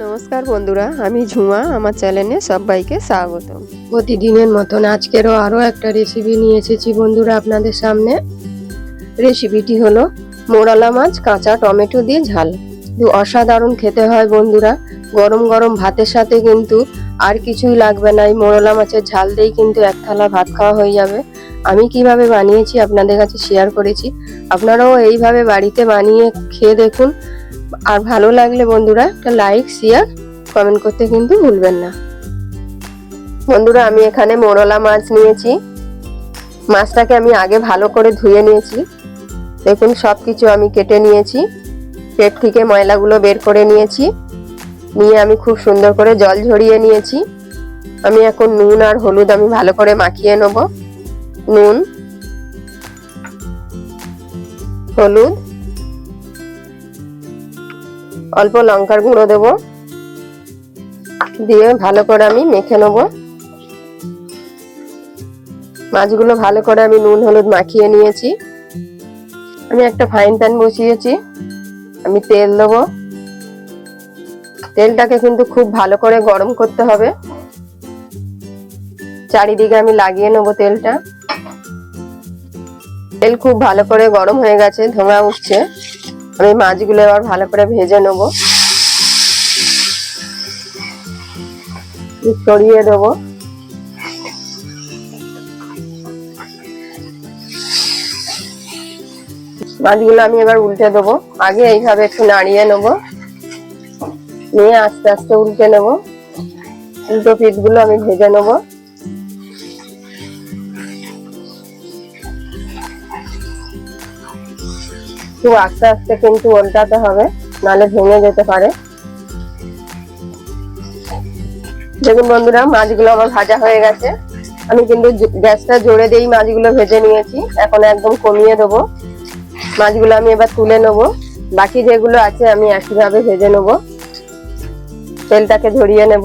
নমস্কার বন্ধুরা, আমি ঝুমা। আমার চ্যানেলে সবাইকে স্বাগতম। প্রতিদিনের মতন আজকেরও আরও একটা রেসিপি নিয়ে এসেছি বন্ধুরা আপনাদের সামনে। রেসিপিটি হলো মোরালা মাছ কাঁচা টমেটো দিয়ে ঝাল। অসাধারণ খেতে হয় বন্ধুরা। গরম গরম ভাতের সাথে কিন্তু আর কিছুই লাগবে না, এই মোরালা মাছের ঝাল দিয়েই কিন্তু এক থালা ভাত খাওয়া হয়ে যাবে। আমি কিভাবে বানিয়েছি আপনাদের কাছে শেয়ার করেছি, আপনারাও এইভাবে বাড়িতে বানিয়ে খেয়ে দেখুন। আর ভালো লাগলে বন্ধুরা একটা লাইক শেয়ার কমেন্ট করতে কিন্তু ভুলবেন না। বন্ধুরা, আমি এখানে মোরলা মাছ নিয়েছি। মাছটাকে আমি আগে ভালো করে ধুয়ে নিয়েছি। দেখুন, সবকিছু আমি কেটে নিয়েছি, পেট থেকে ময়লাগুলো বের করে নিয়েছি। নিয়ে আমি খুব সুন্দর করে জল ঝরিয়ে নিয়েছি। আমি এখন নুন আর হলুদ আমি ভালো করে মাখিয়ে নেব। নুন, হলুদ, অল্প লঙ্কার গুঁড়ো দেব, দিয়ে ভালো করে আমি মেখে নেব। মাছগুলো ভালো করে আমি নুন হলুদ মাখিয়ে নিয়েছি। আমি একটা ফ্রাইং প্যান বসিয়েছি, আমি তেল দেবো। তেলটাকে কিন্তু খুব ভালো করে গরম করতে হবে। চারিদিকে আমি লাগিয়ে নেব তেলটা। তেল খুব ভালো করে গরম হয়ে গেছে, ধোঁয়া উঠছে। আমি মাছগুলো এবার ভালো করে ভেজে নেব। ছড়িয়ে দেবো। মাছগুলো আমি এবার উল্টে দেবো। আগে এইভাবে একটু নাড়িয়ে নেবো, নিয়ে আস্তে আস্তে উল্টে নেব। উল্টো পিঠগুলো আমি ভেজে নেব। খুব আস্তে আস্তে কিন্তু উল্টাতে হবে, নাহলে ভেঙে যেতে পারে। দেখুন বন্ধুরা, মাছগুলো আমার ভাজা হয়ে গেছে। আমি কিন্তু গ্যাসটা জোরে দিয়েই মাছগুলো ভেজে নিয়েছি। এখন একদম কমিয়ে দেবো। মাছগুলো আমি এবার তুলে নেব। বাকি যেগুলো আছে আমি একইভাবে ভেজে নেব। তেলটাকে ঝরিয়ে নেব।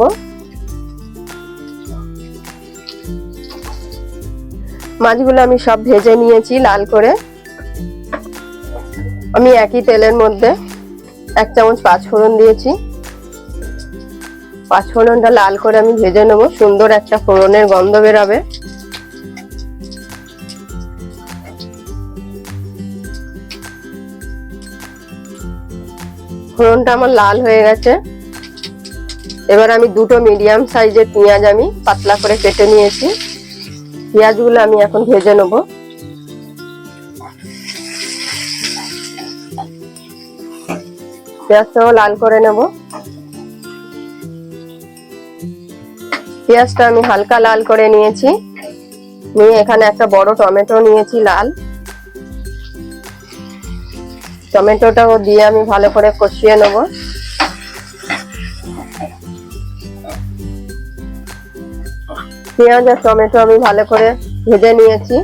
মাছগুলো আমি সব ভেজে নিয়েছি লাল করে। আমি একই তেলের মধ্যে 1 চামচ পাঁচফোড়ন দিয়েছি। পাঁচফোড়নটা লাল করে আমি ভেজে নেব, সুন্দর একটা ফোড়নের গন্ধ বেরোবে। ফোড়নটা আমার লাল হয়ে গেছে। এবার আমি দুটো মিডিয়াম সাইজের পেঁয়াজ আমি পাতলা করে কেটে নিয়েছি। পেঁয়াজগুলো আমি এখন ভেজে নেব। পেঁয়াজটাও লাল করে নেব। পেঁয়াজটা আমি হালকা লাল করে নিয়েছি। নিয়ে এখানে একটা বড় টমেটো নিয়েছি লাল। টমেটোটাও দিয়ে আমি ভালো করে কষিয়ে নেব। পেঁয়াজ আর টমেটো আমি ভালো করে ভেজে নিয়েছি।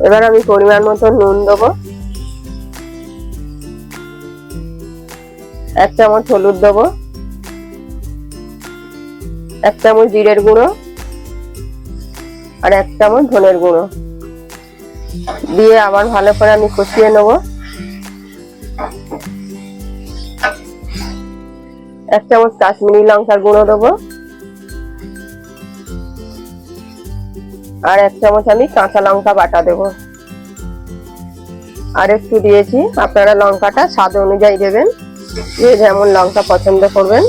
এবার আমি পরিমাণ মতো নুন দেবো। 1 চামচ হলুদ দেবো। 1 চামচ জিরের গুঁড়ো আর 1 চামচ ধনের গুঁড়ো দিয়ে আবার ভালো করে আমি কষিয়ে নেব। 1 চামচ কাশ্মীরি লঙ্কার গুঁড়ো দেবো আর 1 চামচ আমি কাঁচা লঙ্কা বাটা দেবো। আর একটু দিয়েছি, আপনারা লঙ্কাটা স্বাদ অনুযায়ী দেবেন, যে যেমন লঙ্কা পছন্দ করবেন।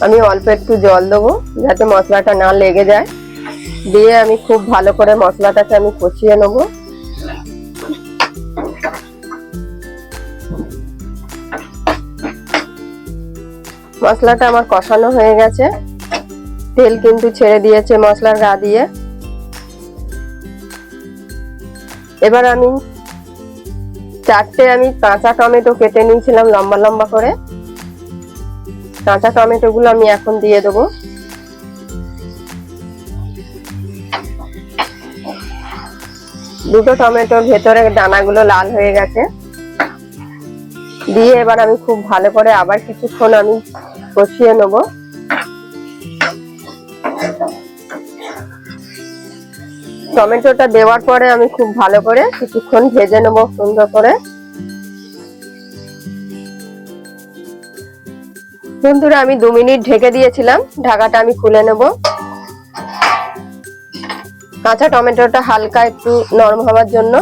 আমি অল্প একটু জল দেবো যাতে মশলাটা না লেগে যায়। দিয়ে আমি খুব ভালো করে মশলাটাকে আমি কষিয়ে নেব। মশলাটা আমার কষানো হয়ে গেছে, তেল কিন্তু ছেড়ে দিয়েছে মশলার গা দিয়ে। এবার আমি 4টে আমি কাঁচা টমেটো কেটে নিয়েছিলাম লম্বা লম্বা করে। কাঁচা টমেটো গুলো আমি এখন দিয়ে দেবো। দুটো টমেটোর ভেতরে দানাগুলো লাল হয়ে গেছে। দিয়ে এবার আমি খুব ভালো করে আবার কিছুক্ষণ আমি কষিয়ে নেব। টমেটোটা দেওয়ার পরে আমি খুব ভালো করে কিছুক্ষণ ভেজে নেব সুন্দর করে। বন্ধুরা আমি 2 মিনিট ঢেকে দিয়েছিলাম, ঢাকাটা আমি খুলে নেব। কাঁচা টমেটোটা হালকা একটু নরম হওয়ার জন্য।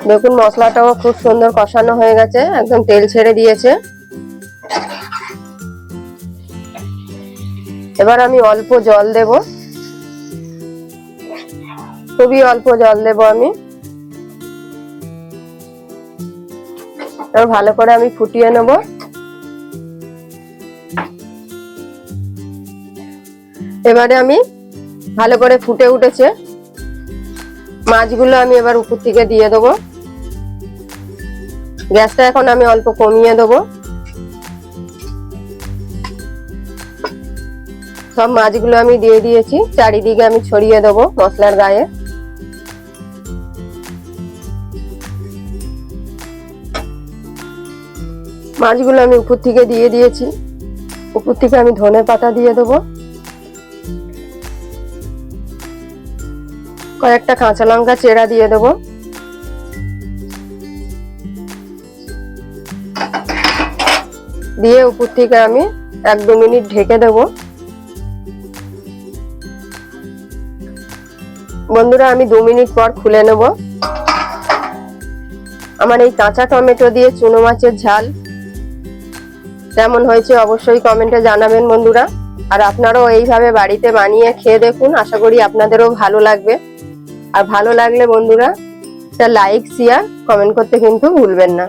দেখুন মশলাটাও খুব সুন্দর কষানো হয়ে গেছে, একদম তেল ছেড়ে দিয়েছে। এবার আমি অল্প জল দেব, খুবই অল্প জল দেব আমি। ভালো করে আমি ফুটিয়ে নেব। এবারে আমি ভালো করে ফুটে উঠেছে, মাছগুলো আমি এবার উপর থেকে দিয়ে দেবো। গ্যাসটা এখন আমি অল্প কমিয়ে দেবো। সব মাছগুলো আমি দিয়ে দিয়েছি, চারিদিকে আমি ছড়িয়ে দেবো মশলার গায়ে। মাছগুলো আমি উপর থেকে দিয়ে দিয়েছি, উপর থেকে আমি ধনে পাতা দিয়ে দেবো, কয়েকটা কাঁচা লঙ্কা চেরা দিয়ে দেবো। দিয়ে উপর থেকে আমি 1-2 মিনিট ঢেকে দেবো। বন্ধুরা আমি 2 মিনিট পর খুলে নেব। আমার এই কাঁচা টমেটো দিয়ে চুনো মাছের ঝাল কেমন হয়েছে অবশ্যই কমেন্টে জানাবেন বন্ধুরা। আর আপনারাও এইভাবে বাড়িতে বানিয়ে খেয়ে দেখুন, আশা করি আপনাদেরও ভালো লাগবে। আর ভালো লাগলে বন্ধুরা একটা লাইক, শেয়ার, কমেন্ট করতে কিন্তু ভুলবেন না।